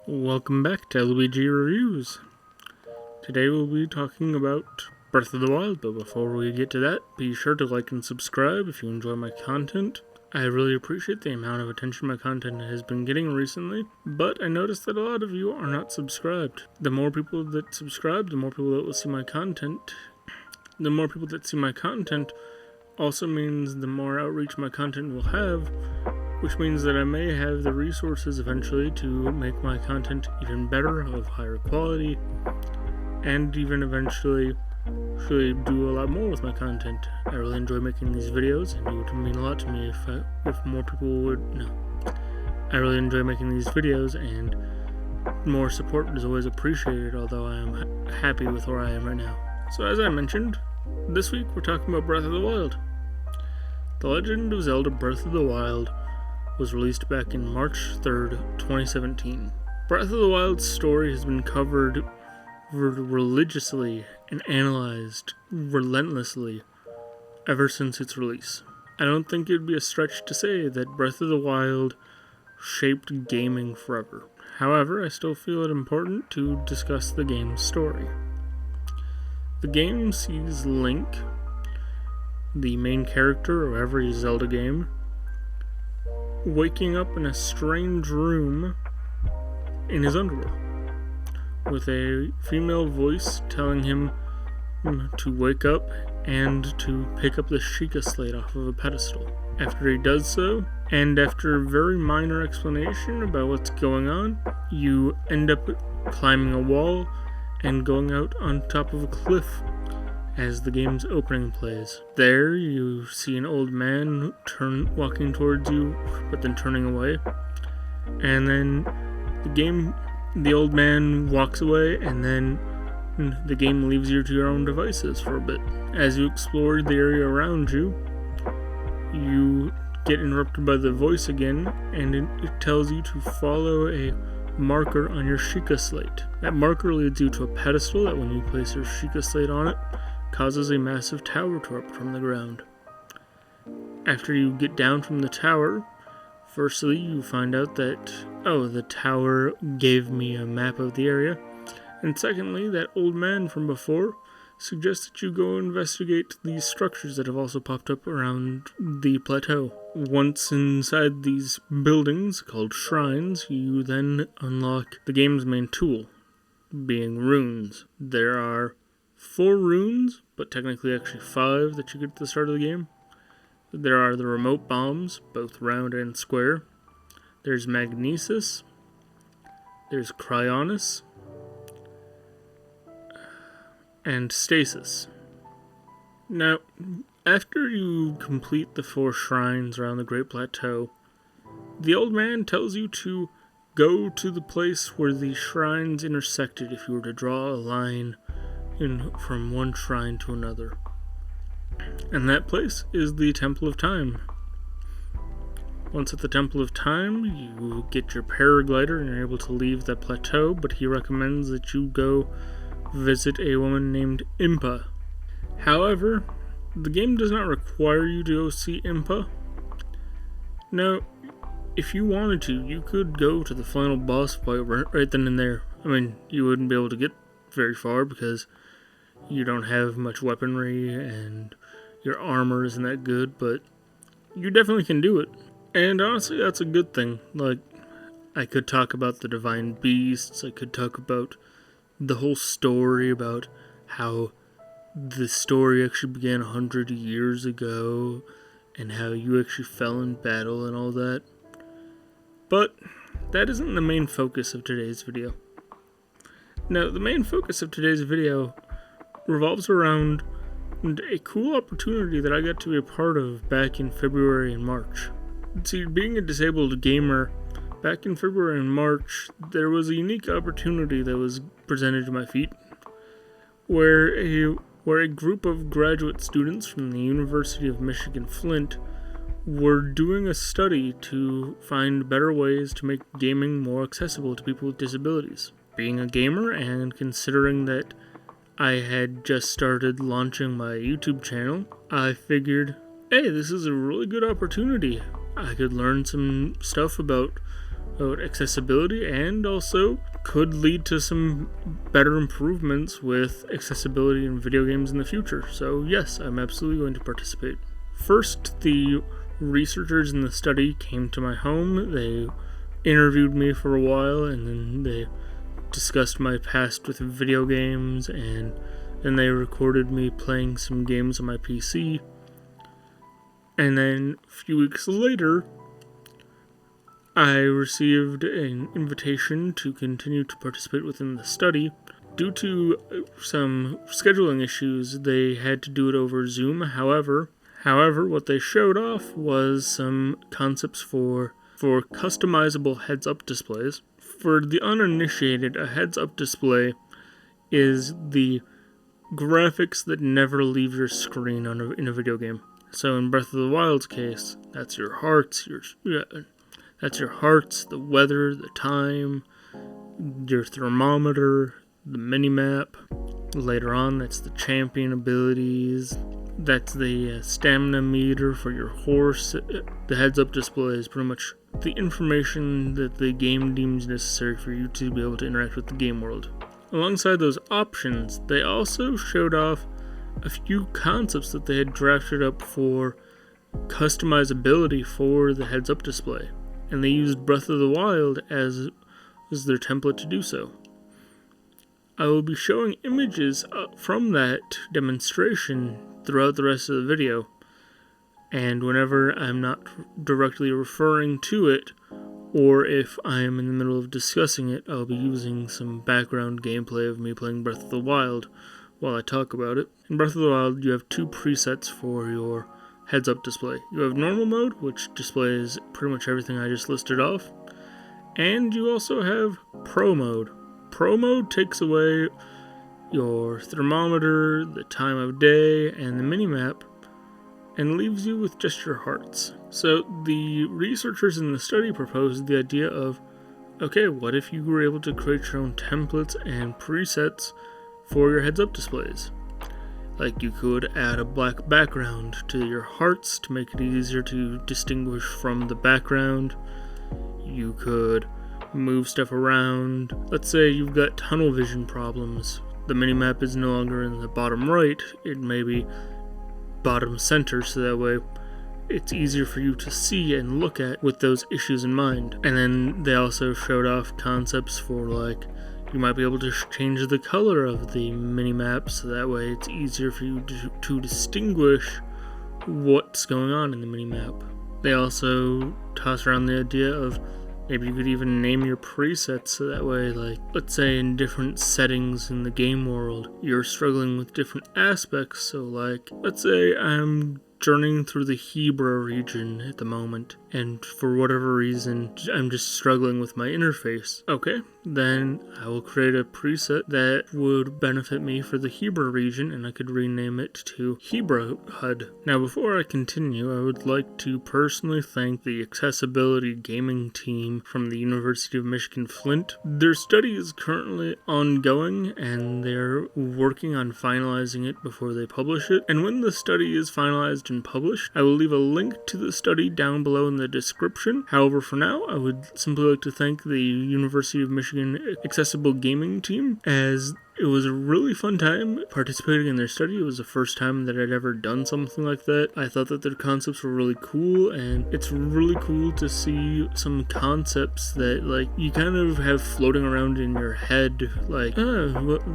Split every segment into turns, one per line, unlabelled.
Welcome back to LBG Reviews. Today we'll be talking about Breath of the Wild, but before we get to that, be sure to like and subscribe if you enjoy my content. I really appreciate the amount of attention my content has been getting recently, but I noticed that a lot of you are not subscribed. The more people that subscribe, the more people that will see my content. The more people that see my content also means the more outreach my content will have, which means that I may have the resources eventually to make my content even better, of higher quality, and even eventually do a lot more with my content. I really enjoy making these videos, and it would mean a lot to me if more people would know. I really enjoy making these videos, and more support is always appreciated, although I am happy with where I am right now. So as I mentioned, this week we're talking about Breath of the Wild. The Legend of Zelda Breath of the Wild was released back in March 3rd, 2017. Breath of the Wild's story has been covered religiously and analyzed relentlessly ever since its release. I don't think it would be a stretch to say that Breath of the Wild shaped gaming forever. However, I still feel it important to discuss the game's story. The game sees Link, the main character of every Zelda game, waking up in a strange room in his underworld, with a female voice telling him to wake up and to pick up the Sheikah slate off of a pedestal. After he does so, and after a very minor explanation about what's going on, you end up climbing a wall and going out on top of a cliff as the game's opening plays. There, you see an old man walking towards you, but then turning away. And then the old man walks away, and then the game leaves you to your own devices for a bit. As you explore the area around you, you get interrupted by the voice again, and it tells you to follow a marker on your Sheikah slate. That marker leads you to a pedestal that, when you place your Sheikah slate on it, causes a massive tower to erupt from the ground. After you get down from the tower, firstly you find out that, the tower gave me a map of the area, and secondly, that old man from before suggests that you go investigate these structures that have also popped up around the plateau. Once inside these buildings, called shrines, you then unlock the game's main tool, being runes. There are 4 runes, but technically actually 5 that you get at the start of the game. There are the remote bombs, both round and square. There's magnesis. There's cryonis. And stasis. Now, after you complete the 4 shrines around the Great Plateau, the old man tells you to go to the place where the shrines intersected if you were to draw a line from one shrine to another. And that place is the Temple of Time. Once at the Temple of Time, you get your paraglider and you're able to leave that plateau, but he recommends that you go visit a woman named Impa. However, the game does not require you to go see Impa. Now, if you wanted to, you could go to the final boss fight right then and there. I mean, you wouldn't be able to get very far because you don't have much weaponry and your armor isn't that good, but you definitely can do it. And honestly, that's a good thing. Like, I could talk about the divine beasts, I could talk about the whole story about how the story actually began 100 years ago and how you actually fell in battle and all that. But that isn't the main focus of today's video. Now, the main focus of today's video revolves around a cool opportunity that I got to be a part of back in February and March. See, being a disabled gamer, back in February and March, there was a unique opportunity that was presented to my feet, where a group of graduate students from the University of Michigan Flint were doing a study to find better ways to make gaming more accessible to people with disabilities. Being a gamer, and considering that I had just started launching my YouTube channel, I figured, hey, this is a really good opportunity. I could learn some stuff about accessibility, and also could lead to some better improvements with accessibility in video games in the future. So yes, I'm absolutely going to participate. First, the researchers in the study came to my home. They interviewed me for a while, and then they discussed my past with video games, and then they recorded me playing some games on my PC. And then a few weeks later, I received an invitation to continue to participate within the study. Due to some scheduling issues, they had to do it over Zoom. However, what they showed off was some concepts for customizable heads-up displays. For the uninitiated, a heads-up display is the graphics that never leave your screen in a video game. So in Breath of the Wild's case, that's your hearts, the weather, the time, your thermometer, the minimap. Later on, that's the champion abilities. That's the stamina meter for your horse. The heads-up display is pretty much the information that the game deems necessary for you to be able to interact with the game world. Alongside those options, they also showed off a few concepts that they had drafted up for customizability for the heads-up display, and they used Breath of the Wild as their template to do so. I will be showing images from that demonstration throughout the rest of the video, and whenever I'm not directly referring to it, or if I am in the middle of discussing it, I'll be using some background gameplay of me playing Breath of the Wild while I talk about it. In Breath of the Wild, you have two presets for your heads-up display. You have normal mode, which displays pretty much everything I just listed off, and you also have pro mode. Pro mode takes away your thermometer, the time of day, and the minimap, and leaves you with just your hearts. So the researchers in the study proposed the idea of, okay, what if you were able to create your own templates and presets for your heads-up displays? Like, you could add a black background to your hearts to make it easier to distinguish from the background. You could move stuff around. Let's say you've got tunnel vision problems. The minimap is no longer in the bottom right, it may be bottom center, so that way it's easier for you to see and look at with those issues in mind. And then they also showed off concepts for, like, you might be able to change the color of the minimap, so that way it's easier for you to distinguish what's going on in the minimap. They also tossed around the idea of maybe you could even name your presets, so that way, like, let's say in different settings in the game world, you're struggling with different aspects. So, like, let's say I'm journeying through the Hebra region at the moment, and for whatever reason, I'm just struggling with my interface. Okay, then I will create a preset that would benefit me for the Hebra region, and I could rename it to Hebra HUD. Now, before I continue, I would like to personally thank the accessibility gaming team from the University of Michigan Flint. Their study is currently ongoing, and they're working on finalizing it before they publish it. And when the study is finalized and published, I will leave a link to the study down below in the description. However, for now, I would simply like to thank the University of Michigan Accessible Gaming team, as it was a really fun time participating in their study. It was the first time that I'd ever done something like that. I thought that their concepts were really cool, and it's really cool to see some concepts that, like, you kind of have floating around in your head, like,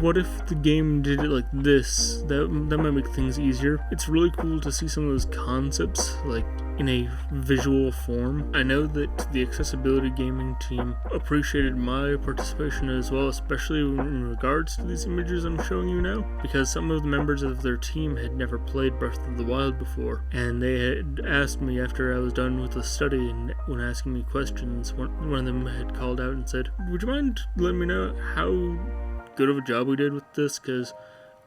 what if the game did it like this? That might make things easier. It's really cool to see some of those concepts, like, in a visual form. I know that the accessibility gaming team appreciated my participation as well, especially in regards to these images I'm showing you now, because some of the members of their team had never played Breath of the Wild before, and they had asked me after I was done with the study, and when asking me questions, one of them had called out and said, would you mind letting me know how good of a job we did with this, because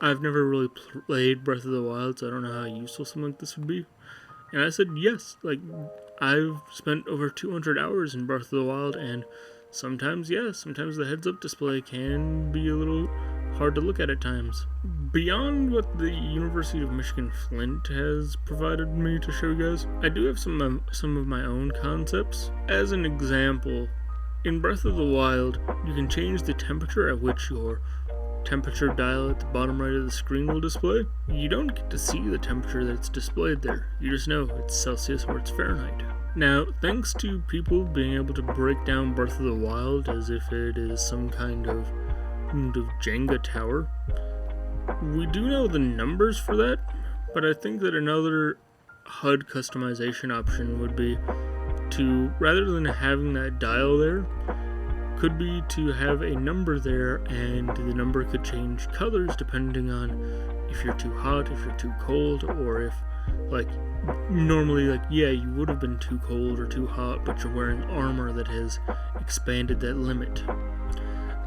I've never really played Breath of the Wild, so I don't know how useful something like this would be. And I said, yes, like, I've spent over 200 hours in Breath of the Wild, and sometimes the heads-up display can be a little hard to look at times. Beyond what the University of Michigan Flint has provided me to show you guys, I do have some of my own concepts. As an example, In Breath of the Wild, you can change the temperature at which your temperature dial at the bottom right of the screen will display. You don't get to see the temperature that's displayed there. You just know it's Celsius or it's Fahrenheit. Now, thanks to people being able to break down Breath of the Wild as if it is some kind of Jenga tower, we do know the numbers for that, but I think that another HUD customization option would be to, rather than having that dial there, could be to have a number there, and the number could change colors depending on if you're too hot, if you're too cold, or if, normally, you would have been too cold or too hot, but you're wearing armor that has expanded that limit.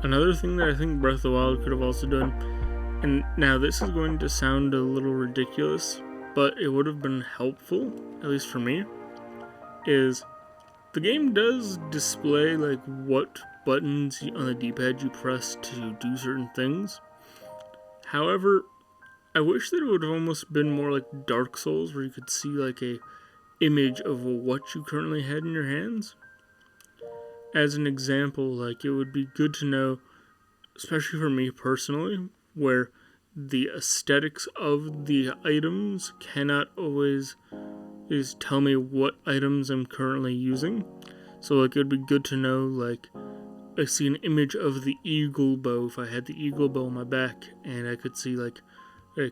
Another thing that I think Breath of the Wild could have also done, and now this is going to sound a little ridiculous, but it would have been helpful, at least for me, is the game does display what buttons on the D-pad you press to do certain things. However, I wish that it would have almost been more like Dark Souls, where you could see a image of what you currently had in your hands. As an example, it would be good to know, especially for me personally, where the aesthetics of the items cannot always tell me what items I'm currently using. So it would be good to know, I see an image of the eagle bow if I had the eagle bow on my back, and I could see I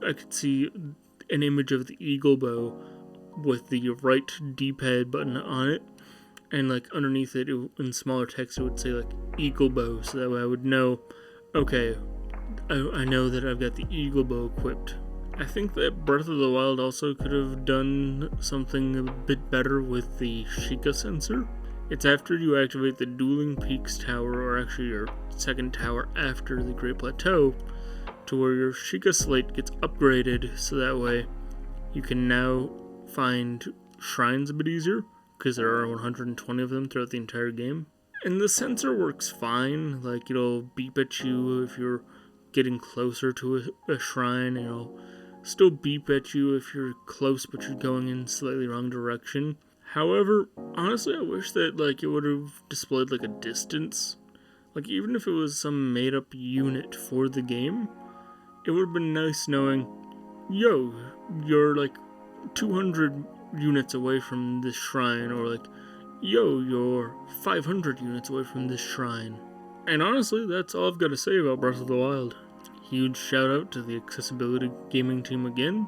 could see an image of the eagle bow with the right D-pad button on it, and underneath it, in smaller text, it would say eagle bow, so that way I would know, okay, I know that I've got the eagle bow equipped. I think that Breath of the Wild also could have done something a bit better with the Sheikah sensor. It's after you activate the Dueling Peaks tower, or actually your second tower after the Great Plateau, to where your Sheikah slate gets upgraded, so that way you can now find shrines a bit easier, because there are 120 of them throughout the entire game. And the sensor works fine, it'll beep at you if you're getting closer to a shrine, and it'll still beep at you if you're close but you're going in slightly wrong direction. However, honestly, I wish that it would have displayed a distance. Even if it was some made up unit for the game, it would have been nice knowing, yo, you're 200 units away from this shrine, or yo, you're 500 units away from this shrine. And honestly, that's all I've got to say about Breath of the Wild. Huge shout out to the accessibility gaming team again.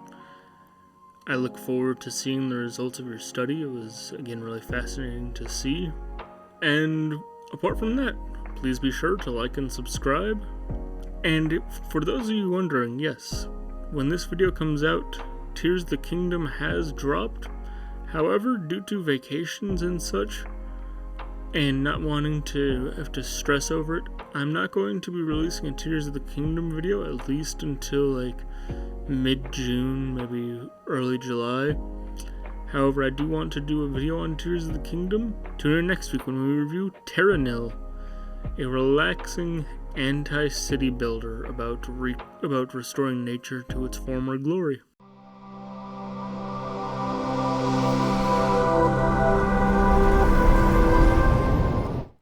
I look forward to seeing the results of your study. It was, again, really fascinating to see. And apart from that, please be sure to like and subscribe. And for those of you wondering, yes, when this video comes out, Tears of the Kingdom has dropped. However, due to vacations and such, and not wanting to have to stress over it, I'm not going to be releasing a Tears of the Kingdom video at least until mid-June, maybe early July. However, I do want to do a video on Tears of the Kingdom. Tune in next week when we review Terra Nil, a relaxing anti-city builder about restoring nature to its former glory.